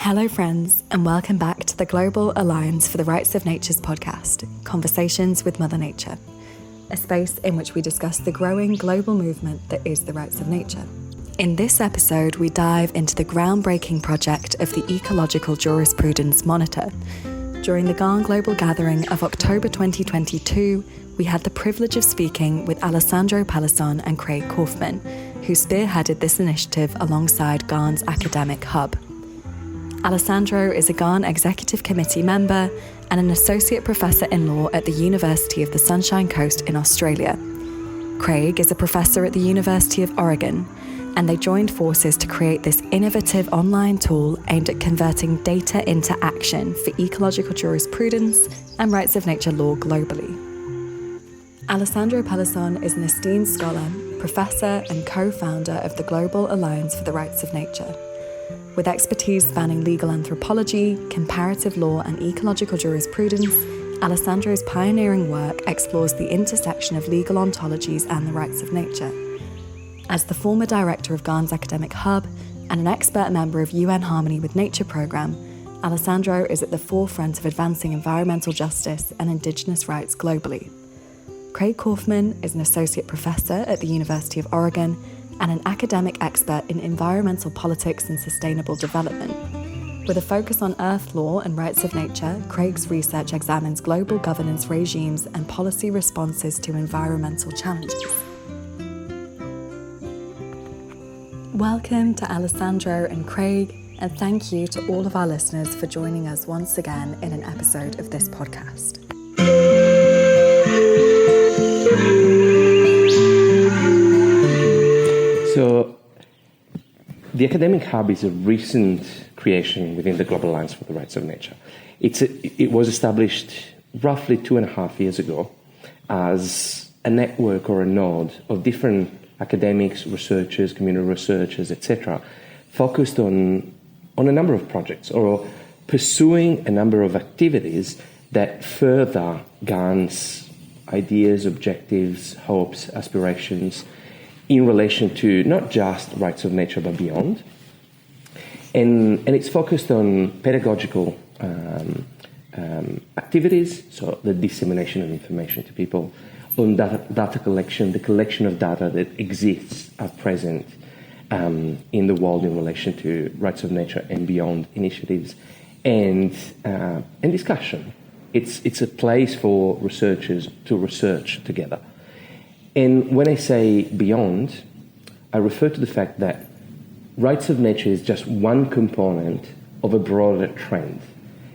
Hello friends, and welcome back to the Global Alliance for the Rights of Nature's podcast, Conversations with Mother Nature, a space in which we discuss the growing global movement that is the rights of nature. In this episode, we dive into the groundbreaking project of the Ecological Jurisprudence Monitor. During the GARN Global Gathering of October 2022, we had the privilege of speaking with Alessandro Pelizzon and Craig Kauffman, who spearheaded this initiative alongside GARN's academic hub. Alessandro is a GARN Executive Committee member and an Associate Professor in Law at the University of the Sunshine Coast in Australia. Craig is a professor at the University of Oregon, and they joined forces to create this innovative online tool aimed at converting data into action for ecological jurisprudence and rights of nature law globally. Alessandro Pelizzon is an esteemed scholar, professor, and co-founder of the Global Alliance for the Rights of Nature. With expertise spanning legal anthropology, comparative law, and ecological jurisprudence, Alessandro's pioneering work explores the intersection of legal ontologies and the rights of nature. As the former director of GARN's academic hub and an expert member of UN Harmony with Nature programme, Alessandro is at the forefront of advancing environmental justice and Indigenous rights globally. Craig Kauffman is an associate professor at the University of Oregon and an academic expert in environmental politics and sustainable development. With a focus on earth law and rights of nature, Craig's research examines global governance regimes and policy responses to environmental challenges. Welcome to Alessandro and Craig, and thank you to all of our listeners for joining us once again in an episode of this podcast. So, the Academic Hub is a recent creation within the Global Alliance for the Rights of Nature. It was established roughly 2.5 years ago as a network or a node of different academics, researchers, community researchers, etc., focused on a number of projects or pursuing a number of activities that further GARN's ideas, objectives, hopes, aspirations in relation to not just rights of nature but beyond. And it's focused on pedagogical activities, so the dissemination of information to people, on data collection, the collection of data that exists at present in the world in relation to rights of nature and beyond initiatives, and discussion. It's a place for researchers to research together. And when I say beyond, I refer to the fact that rights of nature is just one component of a broader trend.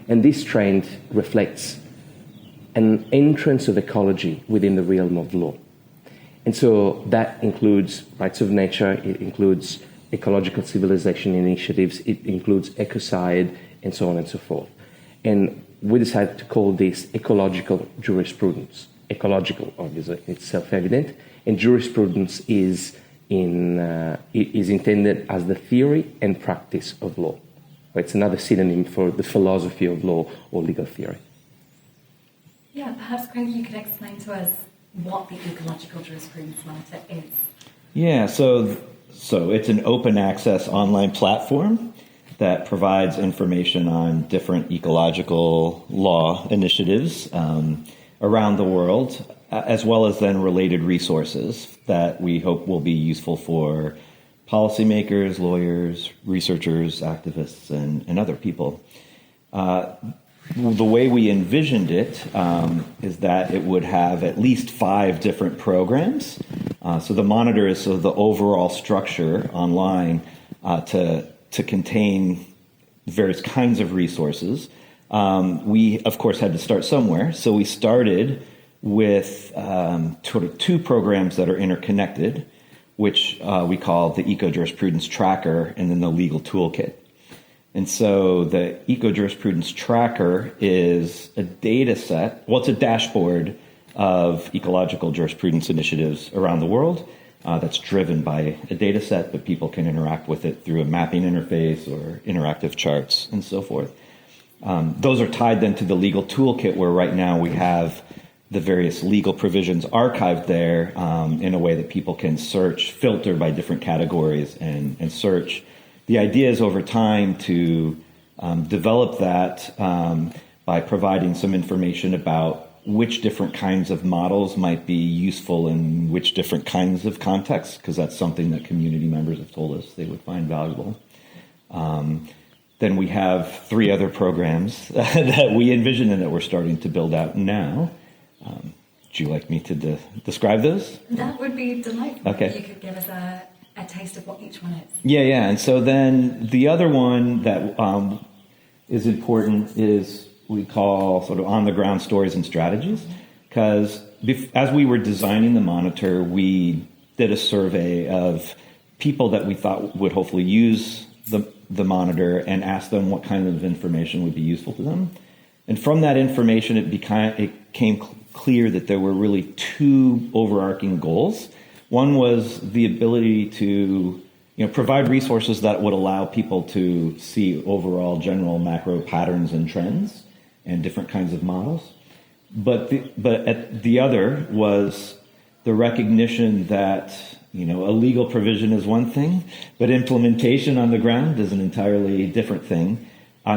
And this trend reflects an entrance of ecology within the realm of law. And so that includes rights of nature, it includes ecological civilization initiatives, it includes ecocide, and so on and so forth. And we decided to call this ecological jurisprudence. Ecological, obviously, it's self-evident, and jurisprudence is intended as the theory and practice of law. It's another synonym for the philosophy of law or legal theory. Yeah, perhaps, Craig, you could explain to us what the Ecological Jurisprudence Monitor is. Yeah, so it's an open access online platform that provides information on different ecological law initiatives around the world, as well as then related resources that we hope will be useful for policymakers, lawyers, researchers, activists, and other people. The way we envisioned it is that it would have at least 5 different programs. So the monitor is the overall structure online to contain various kinds of resources. We, of course, had to start somewhere. So we started with sort of 2 programs that are interconnected, which we call the Eco-Jurisprudence Tracker and then the Legal Toolkit. And so the Eco-Jurisprudence Tracker is a data set, it's a dashboard of ecological jurisprudence initiatives around the world that's driven by a data set, but people can interact with it through a mapping interface or interactive charts and so forth. Those are tied then to the Legal Toolkit, where right now we have the various legal provisions archived there in a way that people can search, filter by different categories and search. The idea is over time to developed that by providing some information about which different kinds of models might be useful in which different kinds of contexts, because that's something that community members have told us they would find valuable. Then we have 3 other programs that we envision and that we're starting to build out now. Would you like me to describe those? That would be delightful. Okay. If you could give us a taste of what each one is. Yeah. And so then the other one that is important is we call sort of on-the-ground stories and strategies, because as we were designing the monitor, we did a survey of people that we thought would hopefully use the monitor and asked them what kind of information would be useful to them. And from that information, it came clear that there were really 2 overarching goals. One was the ability to provide resources that would allow people to see overall general macro patterns and trends and different kinds of models. But the other was the recognition that a legal provision is one thing, but implementation on the ground is an entirely different thing.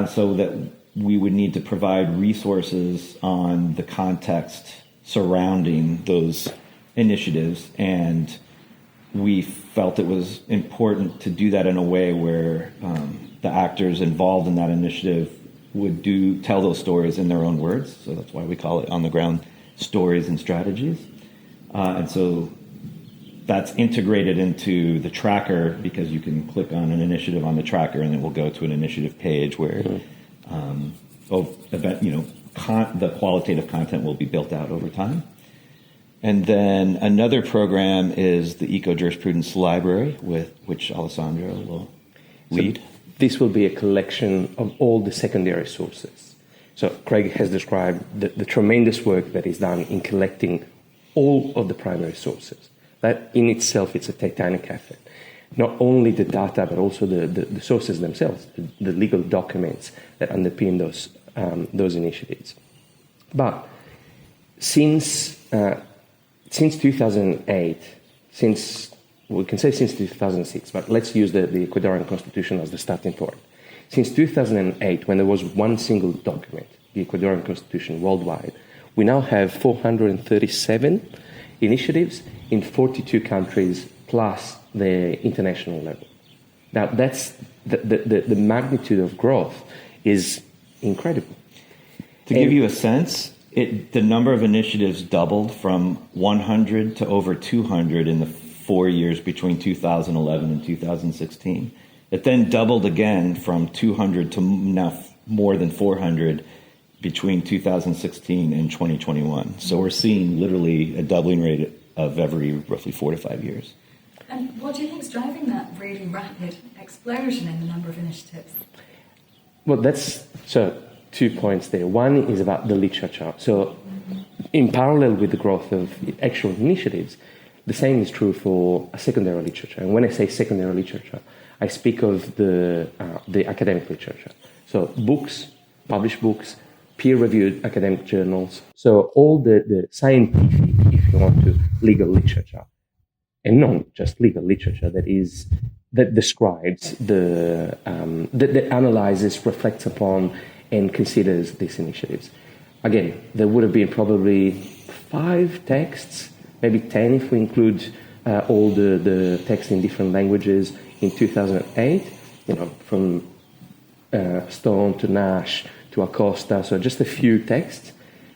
So that we would need to provide resources on the context surrounding those initiatives. And we felt it was important to do that in a way where the actors involved in that initiative would tell those stories in their own words. So that's why we call it on the ground stories and strategies. And so that's integrated into the tracker, because you can click on an initiative on the tracker and it will go to an initiative page where the qualitative content will be built out over time. And then another program is the Eco-Jurisprudence Library, which Alessandro will lead. So this will be a collection of all the secondary sources. So Craig has described the tremendous work that is done in collecting all of the primary sources. That in itself, it's a titanic effort. Not only the data, but also the sources themselves, the legal documents that underpin those initiatives. But since 2008, we can say since 2006, but let's use the Ecuadorian Constitution as the starting point. Since 2008, when there was one single document, the Ecuadorian Constitution worldwide, we now have 437 initiatives in 42 countries plus the international level. Now, that's the magnitude of growth is incredible. To give you a sense, the number of initiatives doubled from 100 to over 200 in the 4 years between 2011 and 2016. It then doubled again from 200 to now more than 400 between 2016 and 2021. So we're seeing literally a doubling rate of every roughly 4 to 5 years. And what do you think is driving that really rapid explosion in the number of initiatives? Well, so 2 points there. One is about the literature. So in parallel with the growth of actual initiatives, the same is true for secondary literature. And when I say secondary literature, I speak of the academic literature. So books, published books, peer-reviewed academic journals. So all the scientific, if you want to, legal literature, and not just legal literature that describes that analyzes, reflects upon, and considers these initiatives. Again, there would have been probably 5 texts, maybe 10 if we include all the texts in different languages in 2008, from Stone to Nash to Acosta, so just a few texts.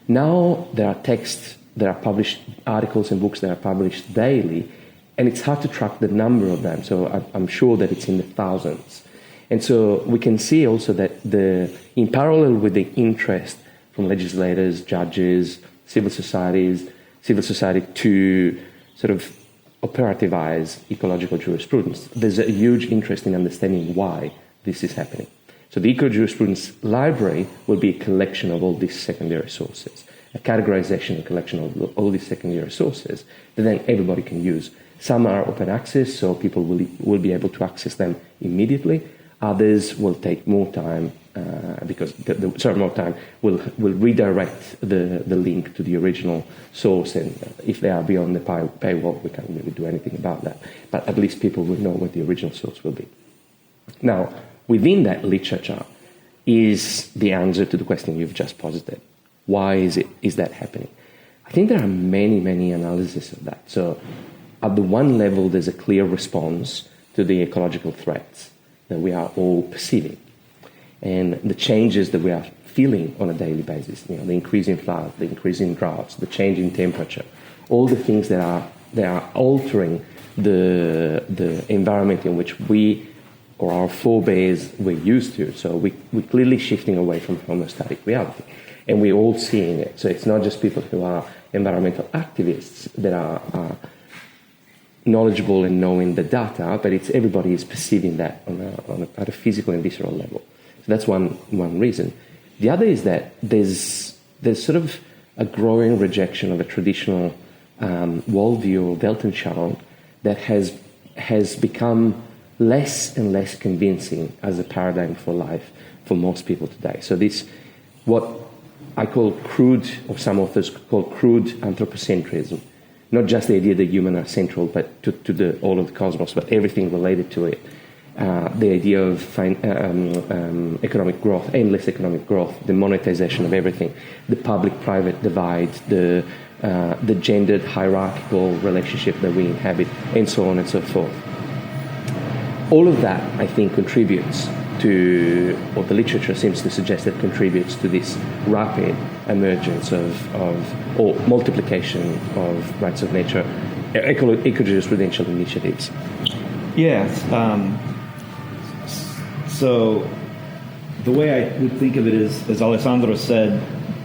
Now there are texts that are published, articles and books that are published daily, and it's hard to track the number of them, so I'm sure that it's in the thousands. And so we can see also that in parallel with the interest from legislators, judges, civil society to sort of operativize ecological jurisprudence, there's a huge interest in understanding why this is happening. So the Eco-Jurisprudence Library will be a collection of all these secondary sources, a categorization and collection of all these secondary sources that then everybody can use. Some are open access, so people will be able to access them immediately. Others will take more time will redirect the link to the original source, and if they are beyond the paywall, we can't really do anything about that. But at least people will know what the original source will be. Now, within that literature, is the answer to the question you've just posited. Why is that happening? I think there are many analyses of that. So at the one level, there's a clear response to the ecological threats that we are all perceiving. And the changes that we are feeling on a daily basis, the increase in flood, the increase in droughts, the change in temperature, all the things that are altering the environment in which we or our forebears were used to. So we're clearly shifting away from homeostatic reality. And we're all seeing it. So it's not just people who are environmental activists that are knowledgeable and knowing the data, but it's everybody is perceiving that at a physical and visceral level. So that's one reason. The other is that there's sort of a growing rejection of a traditional worldview or Weltanschauung that has become less and less convincing as a paradigm for life for most people today. So this, what I call crude, or some authors call crude anthropocentrism, not just the idea that humans are central, but to all of the cosmos, but everything related to it. The idea of economic growth, endless economic growth, the monetization of everything, the public-private divide, the gendered hierarchical relationship that we inhabit, and so on and so forth. All of that, I think, contributes to, or the literature seems to suggest that contributes to this rapid emergence or multiplication of rights of nature, eco-jurisprudential initiatives. Yes. So the way I would think of it is, as Alessandro said,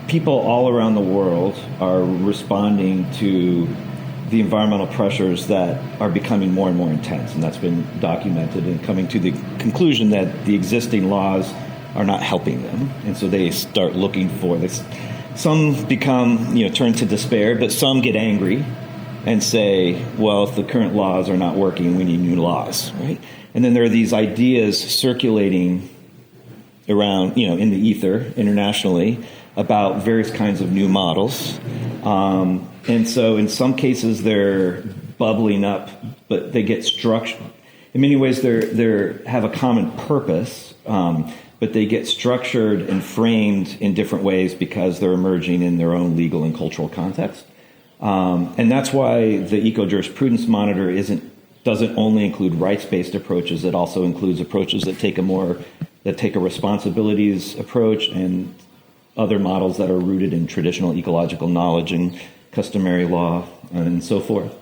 people all around the world are responding to the environmental pressures that are becoming more and more intense, and that's been documented, and coming to the conclusion that the existing laws are not helping them, and so they start looking for this. Some become, turn to despair, but some get angry and say, well, if the current laws are not working, we need new laws, right? And then there are these ideas circulating around, in the ether internationally about various kinds of new models. And so in some cases they're bubbling up, but they get structured. In many ways they have a common purpose, but they get structured and framed in different ways because they're emerging in their own legal and cultural context. And that's why the Eco-Jurisprudence Monitor doesn't only include rights-based approaches. It also includes approaches that take a responsibilities approach and other models that are rooted in traditional ecological knowledge and customary law and so forth.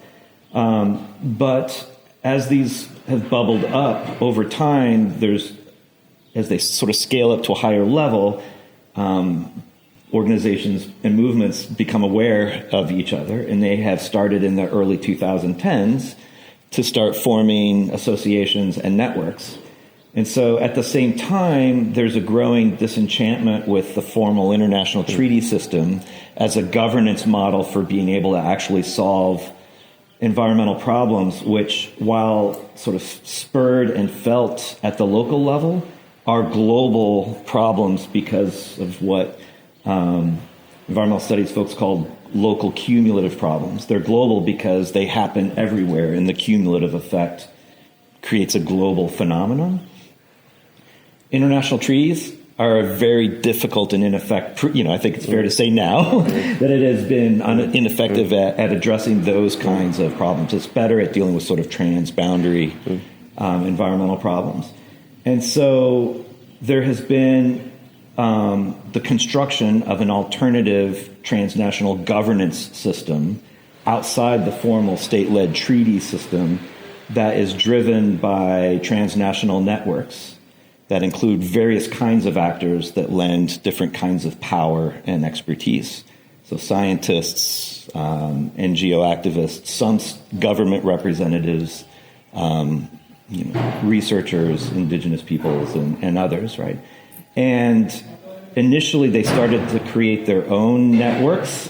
But as these have bubbled up over time, as they sort of scale up to a higher level, organizations and movements become aware of each other, and they have started in the early 2010s to start forming associations and networks. And so at the same time, there's a growing disenchantment with the formal international treaty system as a governance model for being able to actually solve environmental problems, which, while sort of spurred and felt at the local level, are global problems because of what environmental studies folks call local cumulative problems. They're global because they happen everywhere, and the cumulative effect creates a global phenomenon. International treaties are very difficult and ineffective. I think it's fair to say now that it has been ineffective at addressing those kinds of problems. It's better at dealing with sort of transboundary environmental problems. And so there has been the construction of an alternative transnational governance system outside the formal state-led treaty system that is driven by transnational networks that include various kinds of actors that lend different kinds of power and expertise. So scientists, NGO activists, some government representatives, researchers, indigenous peoples, and others, right? And initially they started to create their own networks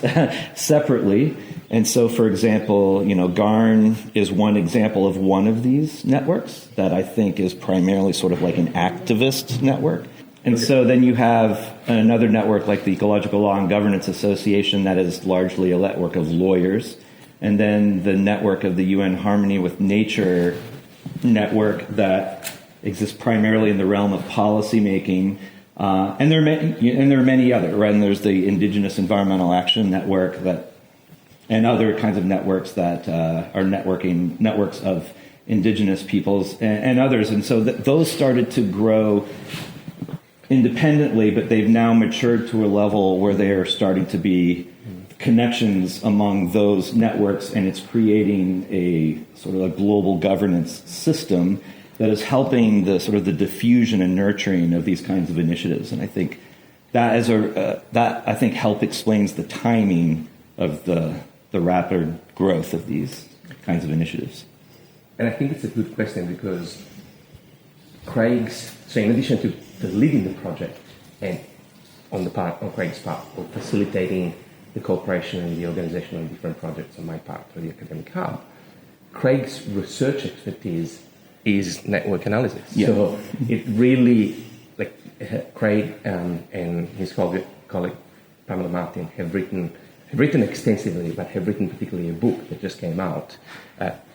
separately. And so, for example, GARN is one example of one of these networks that I think is primarily sort of like an activist network. And so then you have another network like the Ecological Law and Governance Association that is largely a network of lawyers. And then the network of the UN Harmony with Nature network that exists primarily in the realm of policymaking, And there are many other, right? And there's the Indigenous Environmental Action Network and other kinds of networks that are networks of indigenous peoples and others. And so those started to grow independently, but they've now matured to a level where they are starting to be connections among those networks, and it's creating a sort of a global governance system that is helping the sort of the diffusion and nurturing of these kinds of initiatives. And I think that I think help explains the timing of the rapid growth of these kinds of initiatives. And I think it's a good question because so in addition to leading the project and on Craig's part, or facilitating the cooperation and the organization of different projects on my part for the Academic Hub, Craig's research expertise is network analysis. Yeah. So it really, Craig and his colleague Pamela Martin have written extensively, but have written particularly a book that just came out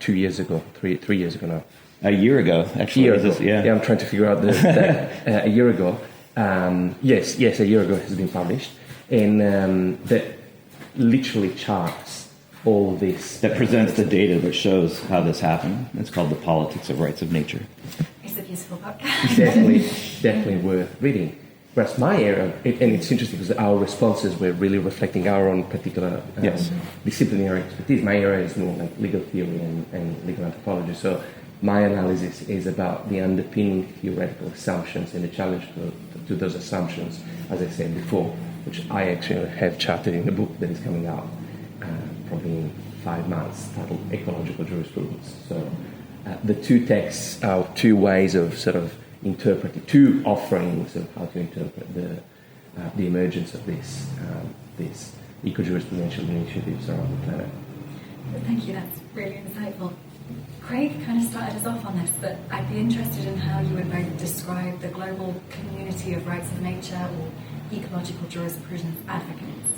2 years ago, three years ago now. A year ago, actually. Yeah, I'm trying to figure out a year ago. Yes, a year ago it has been published, and that literally charts all this. That presents the data that shows how this happened. It's called The Politics of Rights of Nature. It's a beautiful book. definitely worth reading. Whereas my area, and it's interesting because our responses were really reflecting our own particular disciplinary expertise. My area is more like legal theory and legal anthropology. So my analysis is about the underpinning theoretical assumptions and the challenge to those assumptions, as I said before, which I actually have charted in a book that is coming out probably in 5 months, titled Ecological Jurisprudence. So the two texts are two ways of sort of interpreting, two offerings of how to interpret the emergence of these eco-jurisprudential initiatives around the planet. Thank you, that's really insightful. Craig kind of started us off on this, but I'd be interested in how you would both describe the global community of rights of nature or ecological jurisprudence advocates.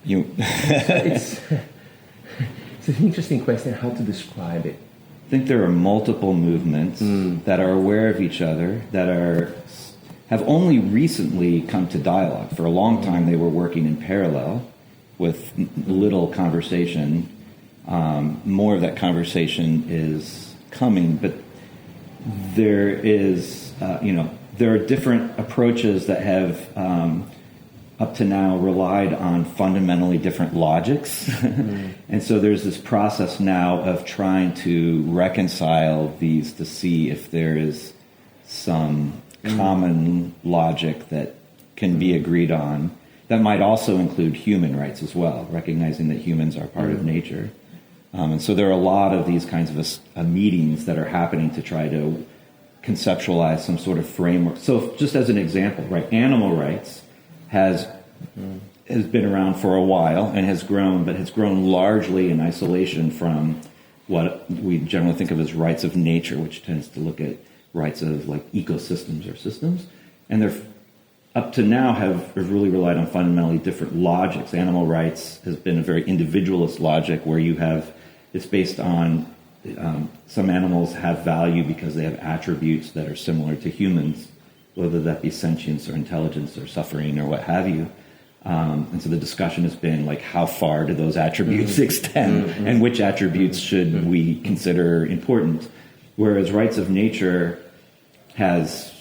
It's an interesting question how to describe it. I think there are multiple movements that are aware of each other, that have only recently come to dialogue. For a long time, they were working in parallel with little conversation. More of that conversation is coming, but there are different approaches that have up to now relied on fundamentally different logics. And so there's this process now of trying to reconcile these to see if there is some common logic that can be agreed on. That might also include human rights as well, recognizing that humans are part of nature. And so there are a lot of these kinds of meetings that are happening to try to conceptualize some sort of framework. So just as an example, right, animal rights has been around for a while and has grown, but has grown largely in isolation from what we generally think of as rights of nature, which tends to look at rights of like ecosystems or systems. And they're up to now have really relied on fundamentally different logics. Animal rights has been a very individualist logic where it's based on some animals have value because they have attributes that are similar to humans, whether that be sentience or intelligence or suffering or what have you. And so the discussion has been like, how far do those attributes extend, and which attributes should we consider important? Whereas rights of nature has,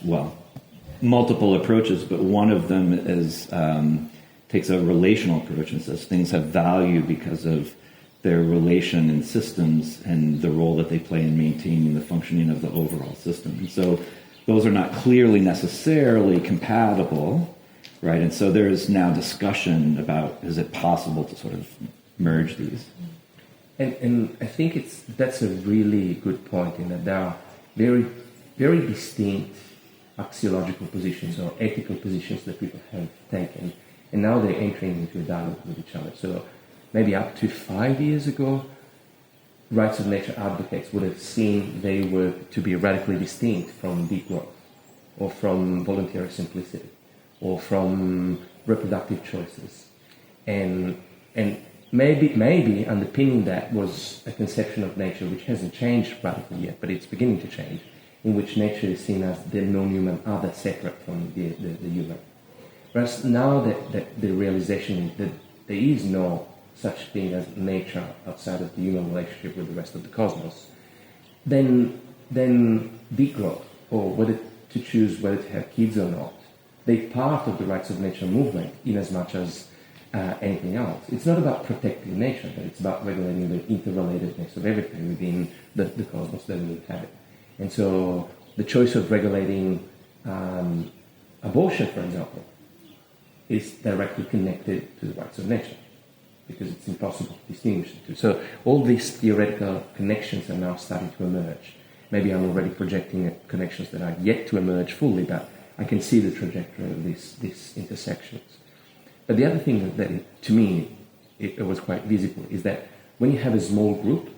multiple approaches, but one of them takes a relational approach and says things have value because of their relation in systems and the role that they play in maintaining the functioning of the overall system. And so those are not clearly necessarily compatible. Right, and so there is now discussion about, is it possible to sort of merge these? And I think that's a really good point in that there are very, very distinct axiological positions or ethical positions that people have taken, and now they're entering into a dialogue with each other. So maybe up to 5 years ago, rights of nature advocates would have seen they were to be radically distinct from deep growth or from voluntary simplicity, or from reproductive choices. And maybe underpinning that was a conception of nature which hasn't changed radically yet, but it's beginning to change, in which nature is seen as the non-human other separate from the human. Whereas now that the realization is that there is no such thing as nature outside of the human relationship with the rest of the cosmos, then degrowth, or whether to choose whether to have kids or not, they're part of the rights of nature movement in as much as anything else. It's not about protecting nature, but it's about regulating the interrelatedness of everything within the cosmos that we inhabit. And so the choice of regulating abortion, for example, is directly connected to the rights of nature, because it's impossible to distinguish the two. So all these theoretical connections are now starting to emerge. Maybe I'm already projecting connections that are yet to emerge fully, but I can see the trajectory of these intersections. But the other thing that, to me, it was quite visible is that when you have a small group,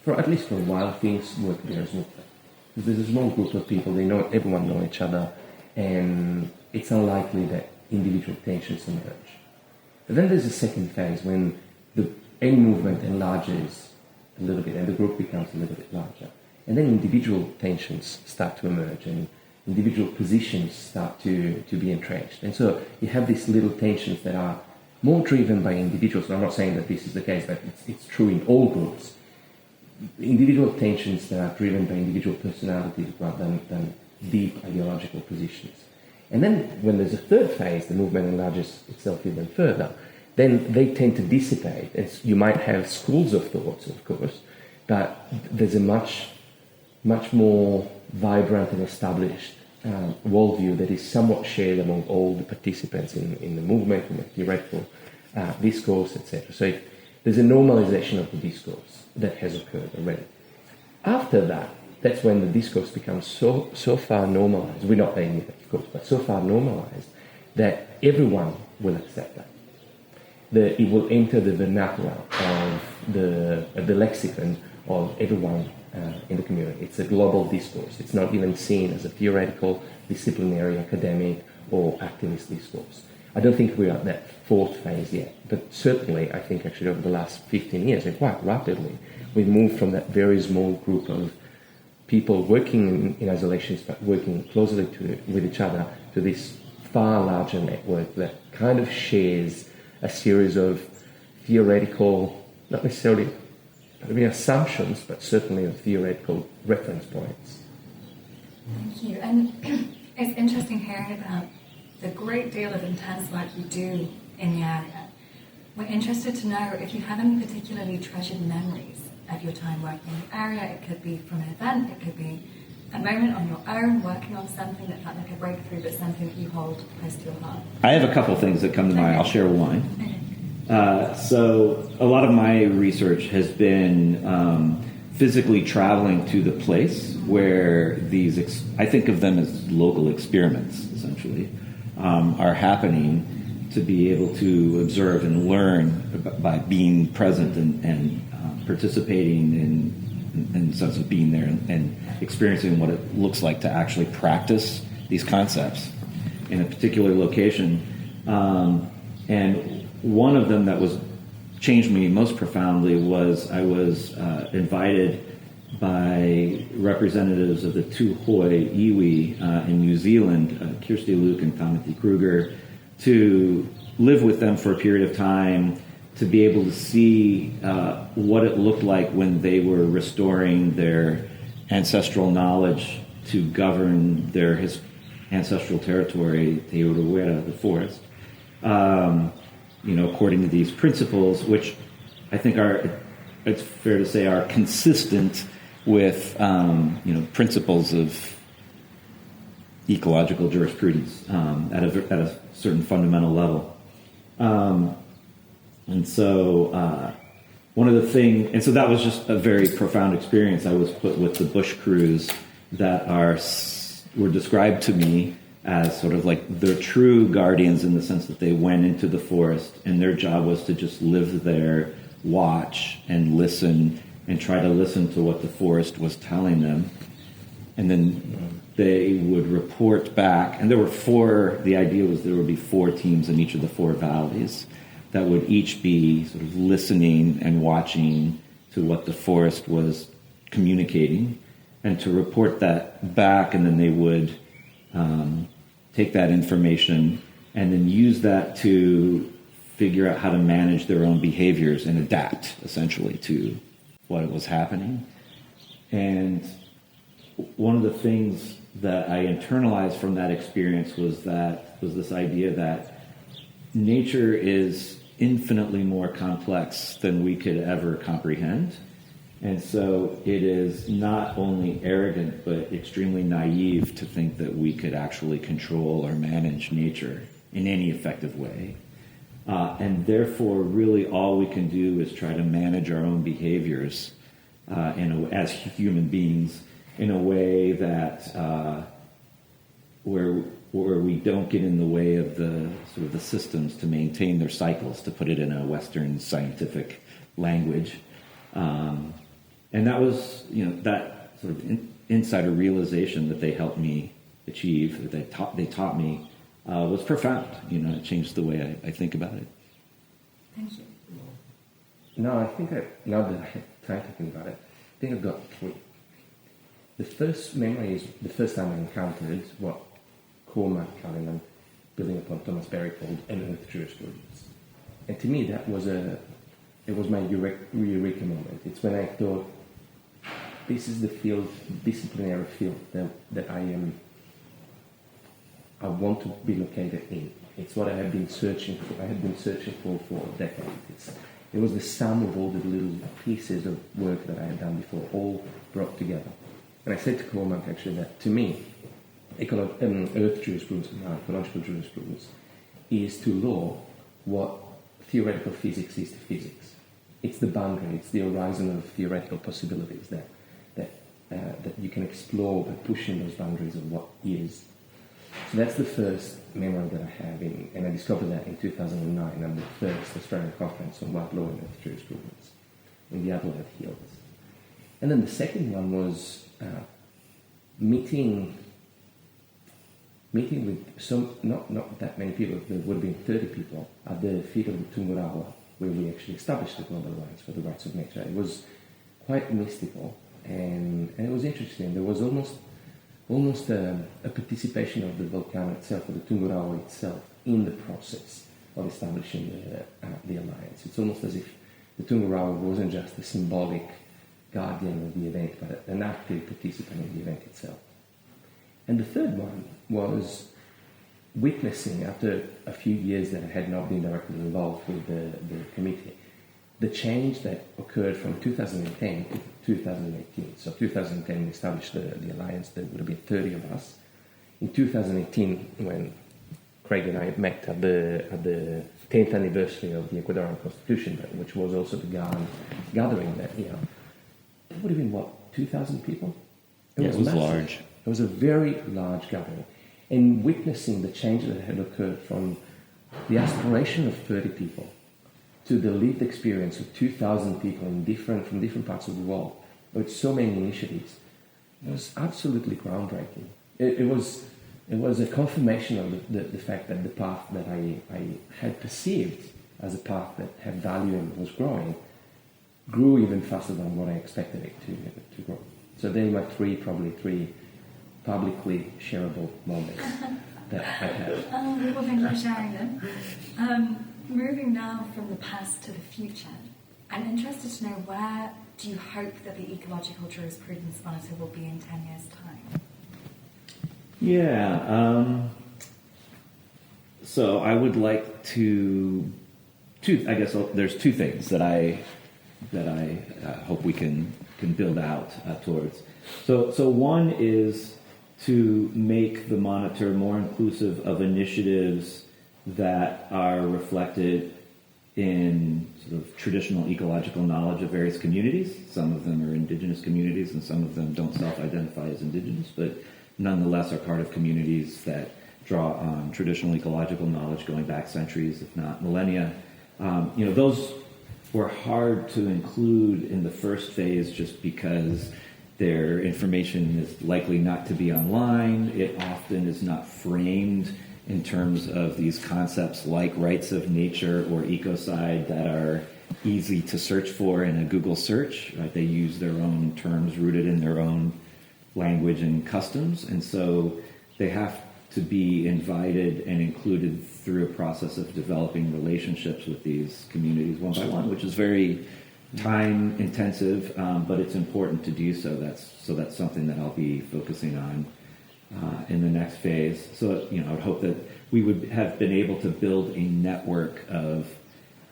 at least for a while, things work very smoothly. Because there's a small group of people, everyone knows each other, and it's unlikely that individual tensions emerge. But then there's a second phase when any movement enlarges a little bit and the group becomes a little bit larger. And then individual tensions start to emerge and individual positions start to be entrenched. And so you have these little tensions that are more driven by individuals. And I'm not saying that this is the case, but it's true in all groups. Individual tensions that are driven by individual personalities rather than deep ideological positions. And then when there's a third phase, the movement enlarges itself even further, then they tend to dissipate. You might have schools of thoughts, of course, but there's a much more vibrant and established worldview that is somewhat shared among all the participants in the movement, in the theoretical discourse, etc. So there's a normalization of the discourse that has occurred already. After that, that's when the discourse becomes so far normalized. We're not there yet, of course, but so far normalized that everyone will accept that. It will enter the vernacular of the lexicon of everyone in the community. It's a global discourse. It's not even seen as a theoretical, disciplinary, academic, or activist discourse. I don't think we're at that fourth phase yet, but certainly I think actually over the last 15 years, and quite rapidly, we've moved from that very small group of people working in isolations but working closely with each other to this far larger network that kind of shares a series of theoretical, not necessarily assumptions, but certainly of theoretical reference points. Thank you. And it's interesting hearing about the great deal of intense work you do in the area. We're interested to know if you have any particularly treasured memories of your time working in the area. It could be from an event, it could be a moment on your own, working on something that felt like a breakthrough, but something that you hold close to your heart. I have a couple things that come to mind. I'll share one. So a lot of my research has been physically traveling to the place where these, I think of them as local experiments, essentially, are happening, to be able to observe and learn by being present and participating in the sense of being there and experiencing what it looks like to actually practice these concepts in a particular location. And one of them that changed me most profoundly was I was invited by representatives of the Tuhoi iwi in New Zealand, Kirsty Luke and Timothy Kruger, to live with them for a period of time, to be able to see what it looked like when they were restoring their ancestral knowledge to govern their ancestral territory, Te Urewera, the forest, according to these principles, which I think it's fair to say, are consistent with, principles of ecological jurisprudence at a certain fundamental level. And so so that was just a very profound experience. I was put with the bush crews that were described to me as sort of like the true guardians, in the sense that they went into the forest and their job was to just live there, watch and listen, and try to listen to what the forest was telling them. And then they would report back. And the idea was there would be 4 teams in each of the 4 valleys that would each be sort of listening and watching to what the forest was communicating. and to report that back, and then they would take that information and then use that to figure out how to manage their own behaviors and adapt, essentially, to what was happening. And one of the things that I internalized from that experience was this idea that nature is infinitely more complex than we could ever comprehend. And so it is not only arrogant, but extremely naive to think that we could actually control or manage nature in any effective way. And therefore, really all we can do is try to manage our own behaviors as human beings in a way that where we don't get in the way of the sort of the systems to maintain their cycles, to put it in a Western scientific language. And that was, that sort of insider realization that they helped me achieve, that they taught me, was profound. It changed the way I think about it. Thank you. No, I think now that I have time to think about it, I think I've got three. The first memory is the first time I encountered what Kauffman, building upon Thomas Berry, called an earth jurisprudence. And to me, it was my eureka moment. It's when I thought, this is the disciplinary field that I want to be located in. It's what I have been searching for. I have been searching for decades. It was the sum of all the little pieces of work that I had done before, all brought together. And I said to Kauffman, actually, that to me, earth jurisprudence, ecological jurisprudence, is to law what theoretical physics is to physics. It's the boundary, it's the horizon of theoretical possibilities that you can explore by pushing those boundaries of what is. So that's the first memory that I have, and I discovered that in 2009 at the first Australian conference on white law and earth jurisprudence in the Adelaide Hills. And then the second one was meeting with not that many people. There would have been 30 people at the feet of the Tungurawa, where we actually established the Global Alliance for the Rights of Nature. It was quite mystical, and it was interesting. There was almost a participation of the volcano itself, or the Tungurawa itself, in the process of establishing the alliance. It's almost as if the Tungurawa wasn't just a symbolic guardian of the event, but an active participant in the event itself. And the third one was witnessing, after a few years that I had not been directly involved with the committee, the change that occurred from 2010 to 2018. So 2010 we established the alliance. There would have been 30 of us. In 2018, when Craig and I met at the 10th anniversary of the Ecuadorian Constitution, which was also the GARN gathering that year, it would have been, 2,000 people? It was massive. large. It was a very large gathering. And witnessing the change that had occurred from the aspiration of 30 people to the lived experience of 2,000 people from different parts of the world, with so many initiatives, it was absolutely groundbreaking. It was a confirmation of the fact that the path that I had perceived as a path that had value and was growing grew even faster than what I expected it to grow. So they were probably three publicly shareable moments that I had. Well, thank you for sharing them. Moving now from the past to the future, I'm interested to know, where do you hope that the Ecological Jurisprudence Monitor will be in 10 years' time? Yeah, so I would like to I guess there's two things that I hope we can build out towards. So one is to make the monitor more inclusive of initiatives that are reflected in sort of traditional ecological knowledge of various communities. Some of them are indigenous communities, and some of them don't self-identify as indigenous, but nonetheless are part of communities that draw on traditional ecological knowledge going back centuries, if not millennia. Those were hard to include in the first phase just because their information is likely not to be online. It often is not framed in terms of these concepts like rights of nature or ecocide that are easy to search for in a Google search. Right? They use their own terms rooted in their own language and customs, and so they have to be invited and included through a process of developing relationships with these communities one by one, which is very time intensive, but it's important to do so. That's something that I'll be focusing on in the next phase. So, I would hope that we would have been able to build a network of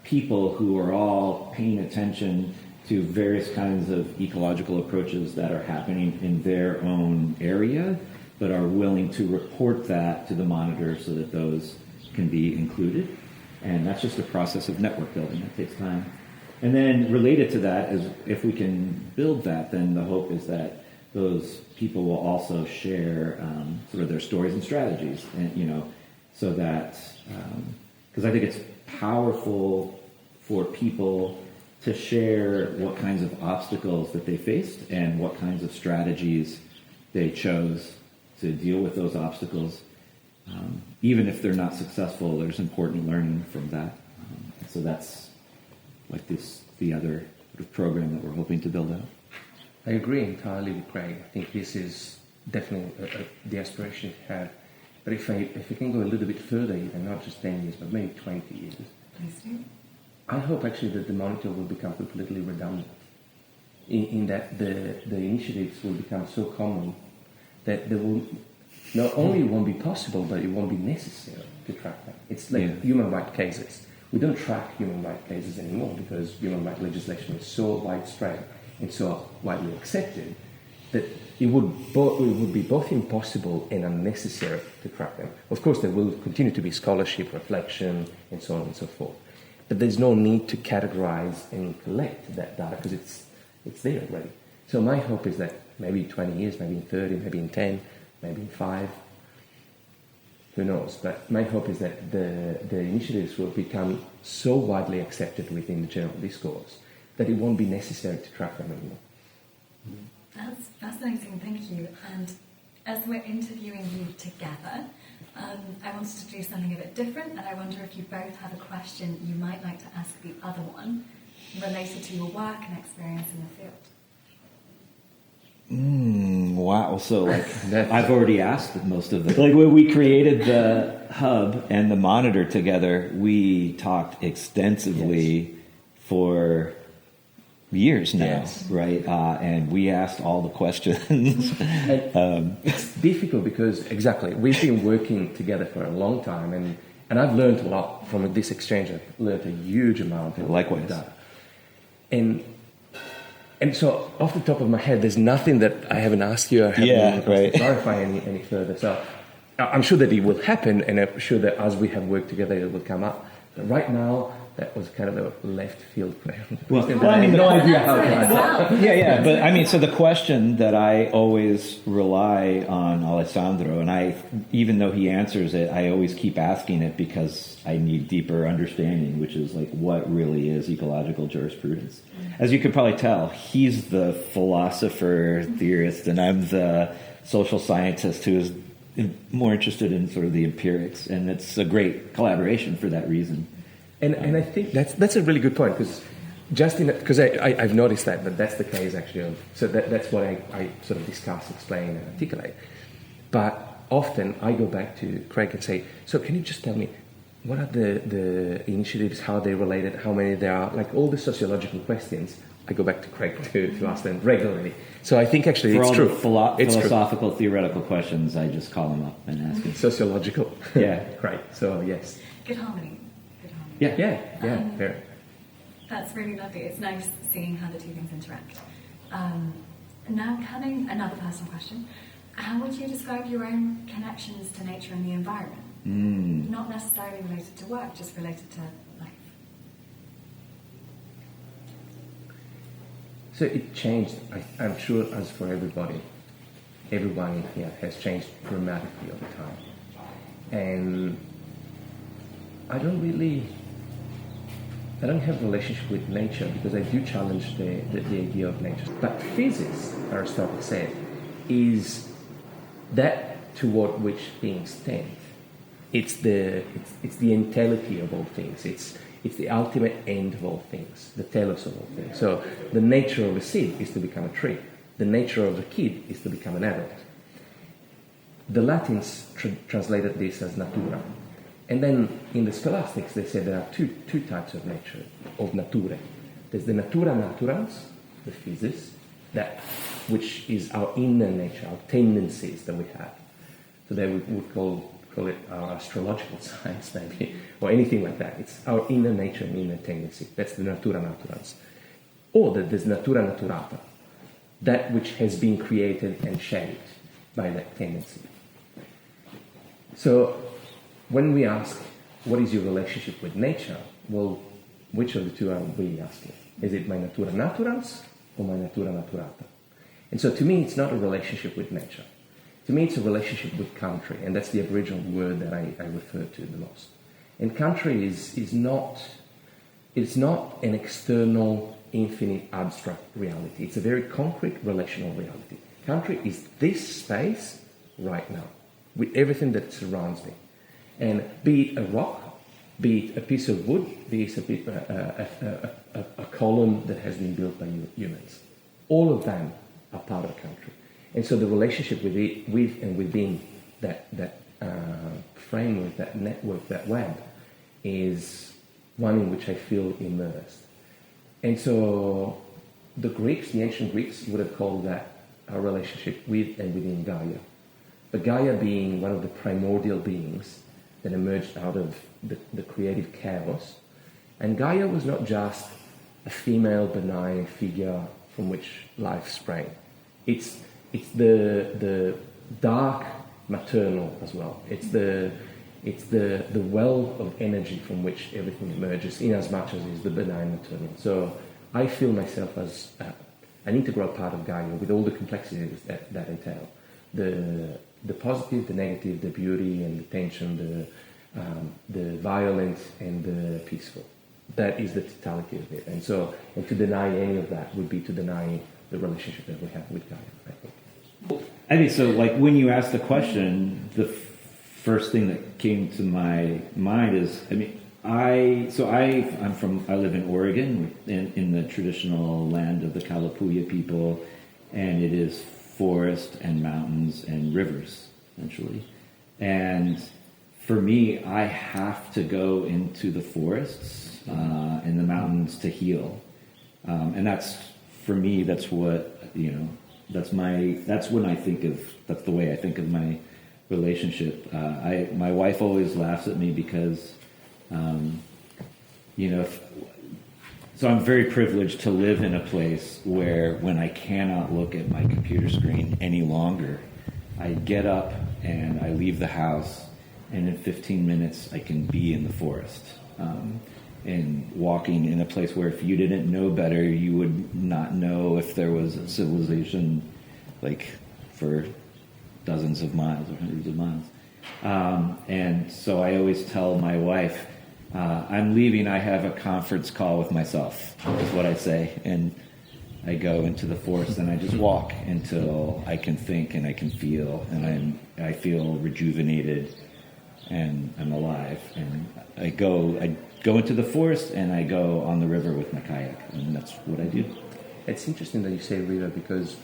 people who are all paying attention to various kinds of ecological approaches that are happening in their own area, but are willing to report that to the monitor so that those can be included. And that's just a process of network building. It takes time. And then related to that is if we can build that, then the hope is that those people will also share sort of their stories and strategies, and so that because I think it's powerful for people to share what kinds of obstacles that they faced and what kinds of strategies they chose to deal with those obstacles. Even if they're not successful, there's important learning from that. So that's like the other sort of program that we're hoping to build out. I agree entirely with Craig. I think this is definitely the aspiration to have. But if we can go a little bit further, even not just 10 years, but maybe 20 years, Please do. I hope actually that the monitor will become completely redundant, in that the initiatives will become so common that they will not only won't be possible, but it won't be necessary to track them. It's like human rights cases. We don't track human rights cases anymore because human rights legislation is so widespread and so widely accepted that it would be both impossible and unnecessary to track them. Of course, there will continue to be scholarship, reflection, and so on and so forth. But there's no need to categorize and collect that data because it's there already. So my hope is that maybe in 20 years, maybe in 30, maybe in 10, maybe in 5, who knows? But my hope is that the initiatives will become so widely accepted within the general discourse that it won't be necessary to track them anymore. That's fascinating, thank you. And as we're interviewing you together, I wanted to do something a bit different, and I wonder if you both have a question you might like to ask the other one related to your work and experience in the field. Wow. So I've already asked most of them. Like when we created the hub and the monitor together, we talked extensively for years now, right? And we asked all the questions. It's difficult because, exactly, we've been working together for a long time, and I've learned a lot from this exchange. I've learned a huge amount of data. And so, off the top of my head, there's nothing that I haven't asked you or haven't to clarify any further. So I'm sure that it will happen, and I'm sure that as we have worked together, it will come up. But right now, that was kind of a left field question. Well, I mean, no idea how to. But I mean, so the question that I always rely on Alessandro, and even though he answers it, I always keep asking it because I need deeper understanding, which is like, what really is ecological jurisprudence? As you could probably tell, he's the philosopher, theorist, and I'm the social scientist who is more interested in sort of the empirics, and it's a great collaboration for that reason. And I think that's a really good point because I've noticed that that's the case actually. So that's what I sort of discuss, explain, and articulate. But often I go back to Craig and say, so can you just tell me what are the initiatives, how they're related, how many there are, like all the sociological questions. I go back to Craig to ask them regularly. So I think actually it's true. For all the philosophical, theoretical questions, I just call them up and ask them. Sociological. Yeah. Right. So yes. Good harmony. Yeah, very. That's really lovely. It's nice seeing how the two things interact. Now, coming another personal question: how would you describe your own connections to nature and the environment? Not necessarily related to work, just related to life. So it changed. I'm sure, as for everybody, everyone here has changed dramatically over time, and I don't have a relationship with nature because I do challenge the idea of nature. But physics, Aristotle said, is that toward which things tend. It's the entelechy of all things. It's the ultimate end of all things, the telos of all things. So the nature of a seed is to become a tree. The nature of a kid is to become an adult. The Latins translated this as natura. And then in the scholastics, they said there are two types of nature, of nature. There's the natura naturans, the physis, which is our inner nature, our tendencies that we have. So they would call it our astrological science, maybe, or anything like that. It's our inner nature and inner tendency. That's the natura naturans. Or there's natura naturata, that which has been created and shaped by that tendency. So when we ask, what is your relationship with nature? Well, which of the two are we asking? Is it my natura naturans or my natura naturata? And so to me, it's not a relationship with nature. To me, it's a relationship with country, and that's the Aboriginal word that I refer to the most. And country is not an external, infinite, abstract reality. It's a very concrete, relational reality. Country is this space right now, with everything that surrounds me. And be it a rock, be it a piece of wood, be it a column that has been built by humans. All of them are part of the country. And so the relationship with and within that framework, that network, that web, is one in which I feel immersed. And so the ancient Greeks would have called that our relationship with and within Gaia. But Gaia being one of the primordial beings that emerged out of the creative chaos. And Gaia was not just a female benign figure from which life sprang. It's the dark maternal as well. It's the well of energy from which everything emerges, in as much as is the benign maternal. So I feel myself as an integral part of Gaia with all the complexities that entail. The positive, the negative, the beauty and the tension, the violent and the peaceful. That is the totality of it. And to deny any of that would be to deny the relationship that we have with Gaia, I think. I think so. Like when you asked the question, the first thing that came to my mind is, I live in Oregon, in the traditional land of the Kalapuya people, and it is forest and mountains and rivers, essentially. And for me, I have to go into the forests and the mountains to heal. And that's, for me, that's what, that's when I think of, that's the way I think of my relationship. My wife always laughs at me because, so I'm very privileged to live in a place where when I cannot look at my computer screen any longer, I get up and I leave the house, and in 15 minutes I can be in the forest. And walking in a place where if you didn't know better, you would not know if there was a civilization like for dozens of miles or hundreds of miles. And so I always tell my wife, I'm leaving, I have a conference call with myself, is what I say. And I go into the forest and I just walk until I can think and I can feel, and I feel rejuvenated and I'm alive. And I go into the forest and I go on the river with my kayak, and that's what I do. It's interesting that you say river, because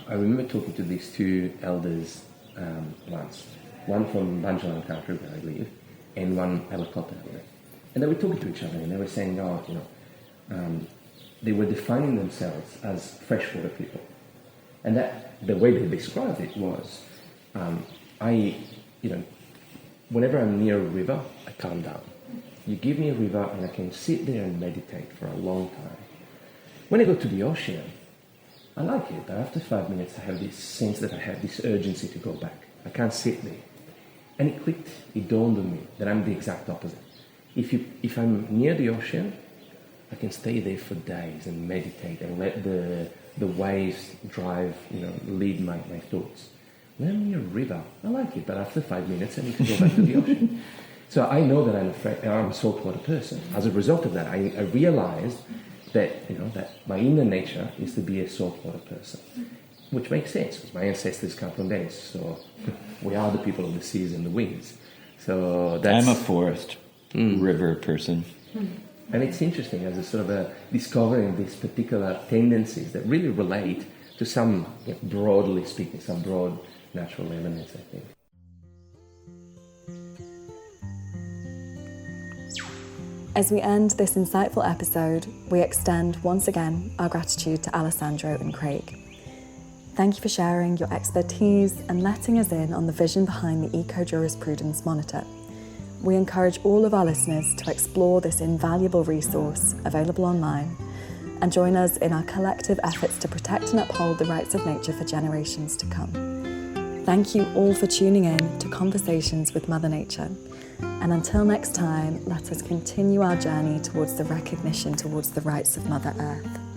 I remember talking to these two elders once, one from Banjalan country where I live, and one Elakota elder. And they were talking to each other, and they were saying, they were defining themselves as freshwater people. And that the way they described it was, whenever I'm near a river, I calm down. You give me a river and I can sit there and meditate for a long time. When I go to the ocean, I like it, but after 5 minutes I have this sense that I have this urgency to go back. I can't sit there. And it dawned on me that I'm the exact opposite. If I'm near the ocean, I can stay there for days and meditate and let the waves drive, lead my thoughts. When I'm near a river, I like it, but after 5 minutes I need to go back to the ocean. So I know that I'm a saltwater person. As a result of that, I realized that that my inner nature is to be a saltwater person, which makes sense because my ancestors come from there. So we are the people of the seas and the winds. So I'm a forest river person. And it's interesting as a sort of a discovering these particular tendencies that really relate to some, broadly speaking, some broad natural elements, I think. As we end this insightful episode, we extend once again our gratitude to Alessandro and Craig. Thank you for sharing your expertise and letting us in on the vision behind the Eco-Jurisprudence Monitor. We encourage all of our listeners to explore this invaluable resource available online and join us in our collective efforts to protect and uphold the rights of nature for generations to come. Thank you all for tuning in to Conversations with Mother Nature. And until next time, let us continue our journey towards the recognition towards the rights of Mother Earth.